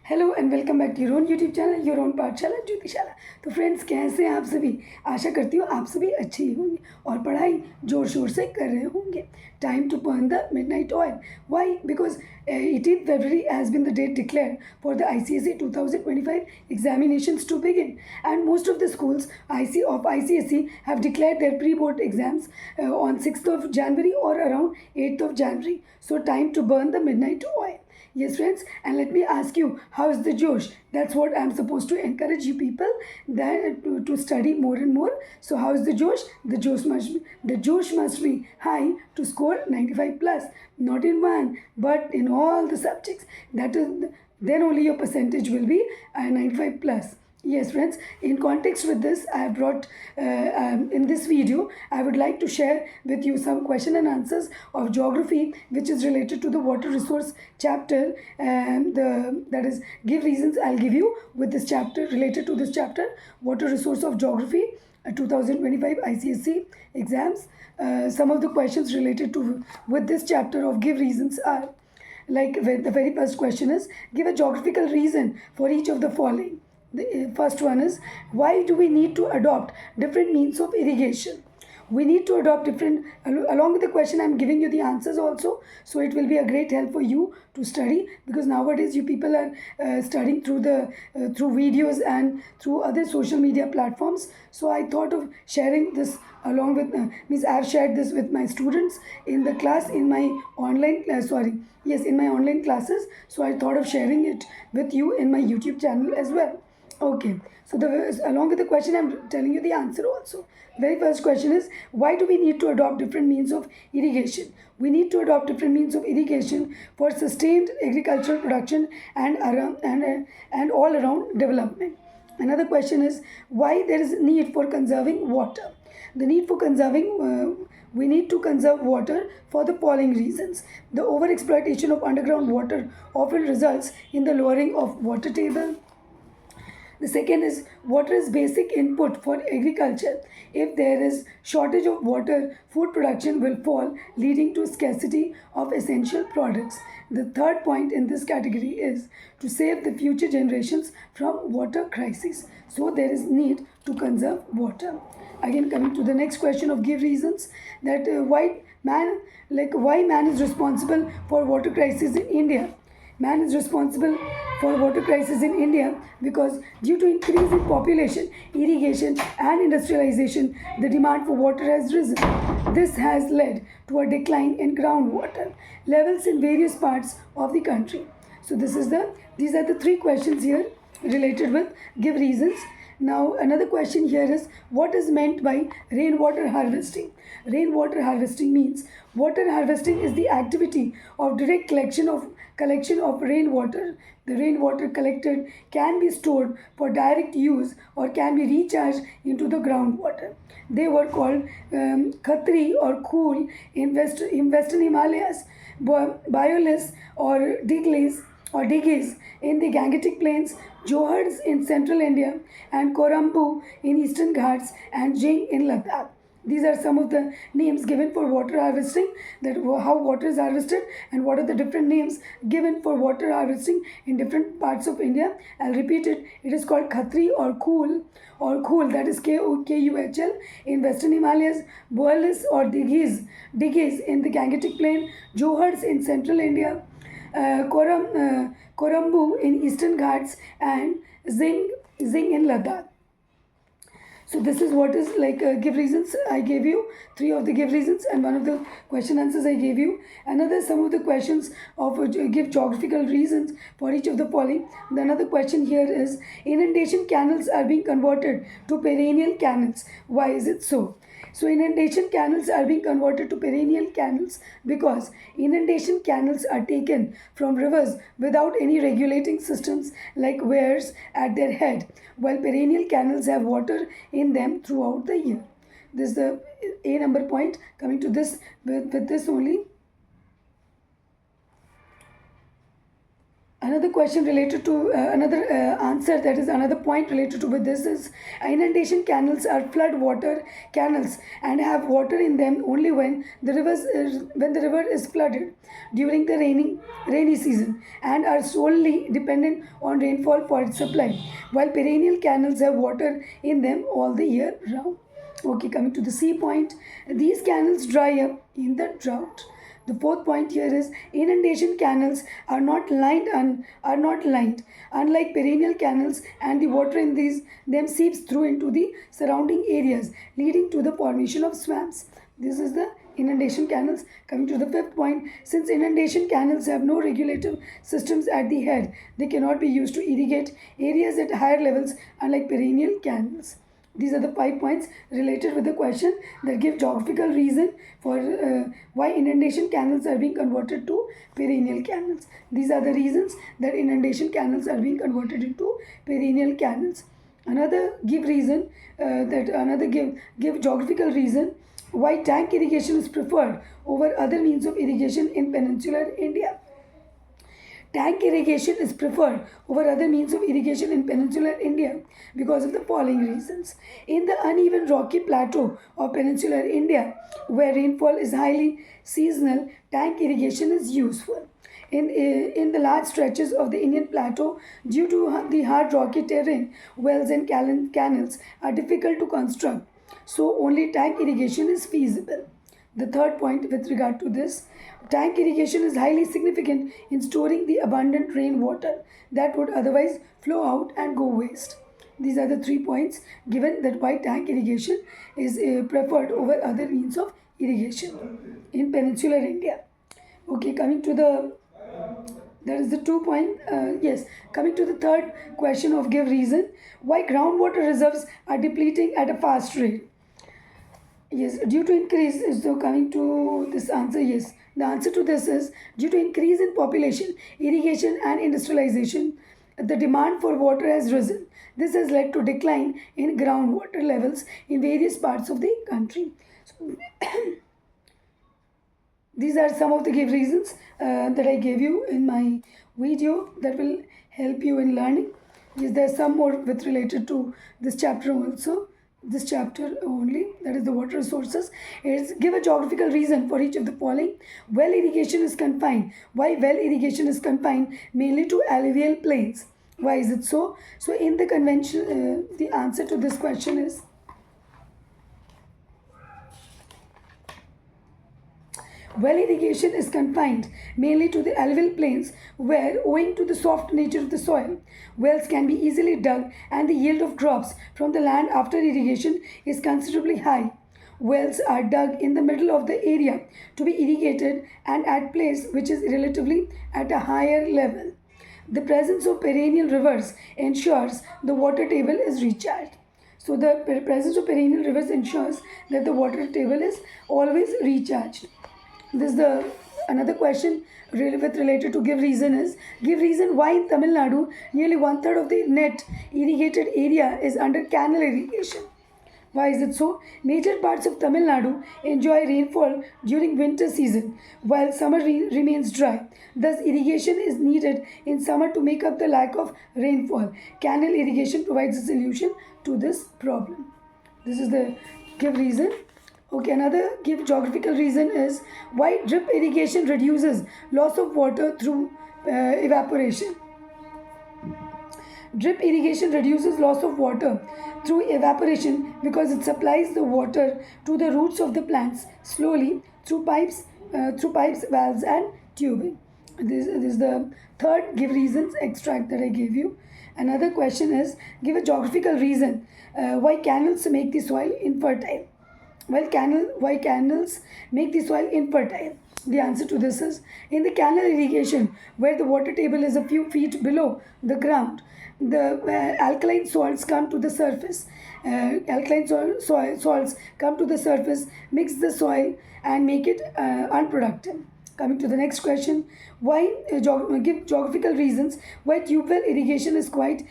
Hello and welcome back to your own YouTube channel your own Pathshala Jyotishala. तो friends, कैसे हैं आप सभी? आशा करती हूँ आप सभी अच्छे ही होंगे और पढ़ाई जोर शोर से कर रहे होंगे। Time to burn the midnight oil. Why? Because 18th February has been the date declared for the ICSE 2025 examinations to begin, and most of the schools of ICSE have declared their pre-board exams on 6th of January or around 8th of January. So time to burn the midnight oil. Yes, friends, and let me ask you, how is the Josh? That's what I'm supposed to encourage you people that to study more and more. So how is the Josh? The Josh must be high to score 95 plus, not in one but in all the subjects. That is, then only your percentage will be 95 plus. Yes, friends, in context with this, I have brought in this video, I would like to share with you some question and answers of geography, which is related to the water resource chapter, and that is give reasons I'll give you with this chapter, related to this chapter, water resource of geography, 2025 ICSE exams. Some of the questions related to with this chapter of give reasons are, like, the very first question is, give a geographical reason for each of the following. The first one is, why do we need to adopt different means of irrigation? We need to adopt different, along with the question I'm giving you the answers also, so it will be a great help for you to study, because nowadays you people are studying through through videos and through other social media platforms. So I thought of sharing this along with means I've shared this with my students in the class, in my online in my online classes. So I thought of sharing it with you in my YouTube channel as well. Okay, so along with the question, I'm telling you the answer also. Very first question is, why do we need to adopt different means of irrigation? We need to adopt different means of irrigation for sustained agricultural production and all around development. Another question is, why there is need for conserving water? The need for we need to conserve water for the following reasons. The overexploitation of underground water often results in the lowering of water table. The second is, water is basic input for agriculture. If there is shortage of water, food production will fall, leading to scarcity of essential products. The third point in this category is to save the future generations from water crisis. So there is need to conserve water. Again, coming to the next question of give reasons, that why man is responsible for water crisis in India. Man is responsible for water crisis in India because due to increase in population, irrigation and industrialization, the demand for water has risen. This has led to a decline in groundwater levels in various parts of the country. So these are the three questions here related with give reasons. Now another question here is, what is meant by rainwater harvesting? Rainwater harvesting means water harvesting is the activity of direct collection of rainwater. The rainwater collected can be stored for direct use or can be recharged into the groundwater. They were called Khatri or Khul in Western Himalayas, Biolis or Digis in the Gangetic Plains, Johars in central India, and Korambu in eastern Ghats, and Jing in Ladakh. These are some of the names given for water harvesting, that how water is harvested and what are the different names given for water harvesting in different parts of India. I'll repeat it. It is called Khatri or Khul, that is Kuhl in Western Himalayas, Boalis or Digis in the Gangetic Plain, Johars in central India, Korambu in eastern Ghats, and Zing in Ladakh. So this is what is like give reasons. I gave you three of the give reasons and one of the question answers I gave you. Another some of the questions of give geographical reasons for each of the following. Another question here is, inundation canals are being converted to perennial canals. Why is it so? So inundation canals are being converted to perennial canals because inundation canals are taken from rivers without any regulating systems like weirs at their head, while perennial canals have water in them throughout the year. This is the A number point. Coming to this with this only. another question related to another answer, that is another point related to with this is inundation canals are flood water canals and have water in them only when the river is flooded during the rainy season and are solely dependent on rainfall for its supply, while perennial canals have water in them all the year round. Okay, coming to the C point, these canals dry up in the drought. The fourth point here is inundation canals are not lined. Unlike perennial canals, and the water in these them seeps through into the surrounding areas, leading to the formation of swamps. This is the inundation canals. Coming to the fifth point, since inundation canals have no regulative systems at the head, they cannot be used to irrigate areas at higher levels, unlike perennial canals. These are the 5 points related with the question that give geographical reason for why inundation canals are being converted to perennial canals. These are the reasons that inundation canals are being converted into perennial canals. Another give geographical reason why tank irrigation is preferred over other means of irrigation in peninsular India. Tank irrigation is preferred over other means of irrigation in peninsular India because of the following reasons. In the uneven rocky plateau of peninsular India, where rainfall is highly seasonal, tank irrigation is useful. In the large stretches of the Indian plateau, due to the hard rocky terrain, wells and canals are difficult to construct, so only tank irrigation is feasible. The third point with regard to this, tank irrigation is highly significant in storing the abundant rainwater that would otherwise flow out and go waste. These are the 3 points given that why tank irrigation is preferred over other means of irrigation in peninsular India. Okay, coming to the that is the 2 point. Yes, coming to the third question of give reason why groundwater reserves are depleting at a fast rate. Yes, due to increase, so coming to this answer, yes. The answer to this is due to increase in population, irrigation and industrialization, the demand for water has risen. This has led to decline in groundwater levels in various parts of the country. So, these are some of the give reasons that I gave you in my video that will help you in learning. Yes, there are some more with related to this chapter also. This chapter only, that is the water resources, is give a geographical reason for each of the following. Well irrigation is confined. Why well irrigation is confined? Mainly to alluvial plains. Why is it so? So in the convention, the answer to this question is well irrigation is confined mainly to the alluvial plains where, owing to the soft nature of the soil, wells can be easily dug and the yield of crops from the land after irrigation is considerably high. Wells are dug in the middle of the area to be irrigated and at place which is relatively at a higher level. The presence of perennial rivers ensures the water table is recharged. So the presence of perennial rivers ensures that the water table is always recharged. This is the another question related to give reason is give reason why in Tamil Nadu nearly 1/3 of the net irrigated area is under canal irrigation. Why is it so? Major parts of Tamil Nadu enjoy rainfall during winter season while summer remains dry. Thus irrigation is needed in summer to make up the lack of rainfall. Canal irrigation provides a solution to this problem. This is the give reason. Okay, another give geographical reason is why drip irrigation reduces loss of water through evaporation. Drip irrigation reduces loss of water through evaporation because it supplies the water to the roots of the plants slowly through pipes, valves and tubing. This is the third give reasons extract that I gave you. Another question is give a geographical reason why canals make the soil infertile. Why canals make the soil infertile? The answer to this is in the canal irrigation, where the water table is a few feet below the ground, the alkaline salts come to the surface. Salts come to the surface, mix the soil, and make it unproductive. Coming to the next question, why give geographical reasons why tube well irrigation is quite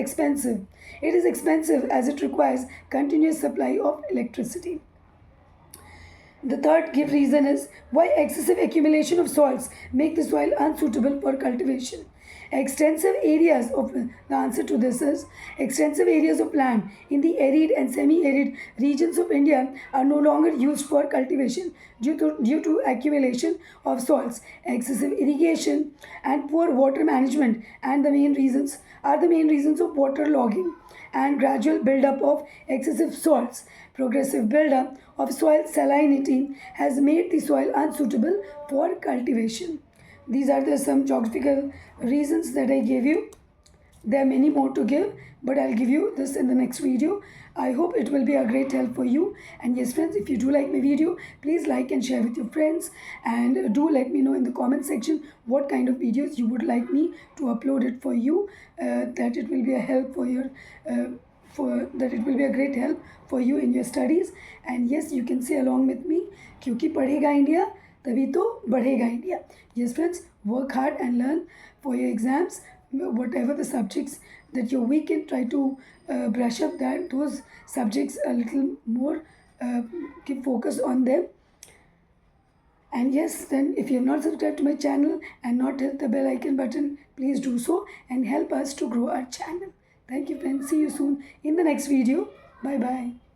expensive. It is expensive as it requires continuous supply of electricity. The third give reason is why excessive accumulation of salts make the soil unsuitable for cultivation. Extensive areas of the answer to this is extensive areas of land in the arid and semi-arid regions of India are no longer used for cultivation due to accumulation of salts, excessive irrigation, and poor water management, and the main reasons of water logging and gradual buildup of excessive salts. Progressive buildup of soil salinity has made the soil unsuitable for cultivation. These are the some geographical reasons that I gave you. There are many more to give, but I'll give you this in the next video. I hope it will be a great help for you. And yes, friends, if you do like my video, please like and share with your friends. And do let me know in the comment section what kind of videos you would like me to upload it for you. That it will be a help for your that it will be a great help for you in your studies. And yes, you can say along with me, क्योंकि पढ़ेगा India तभी तो बढ़ेगा India. Yes, friends, work hard and learn for your exams. Whatever the subjects that you're weak in, try to brush up those subjects a little more. Keep focus on them. And yes, then if you have not subscribed to my channel and not hit the bell icon button, please do so and help us to grow our channel. Thank you, friends. See you soon in the next video. Bye bye.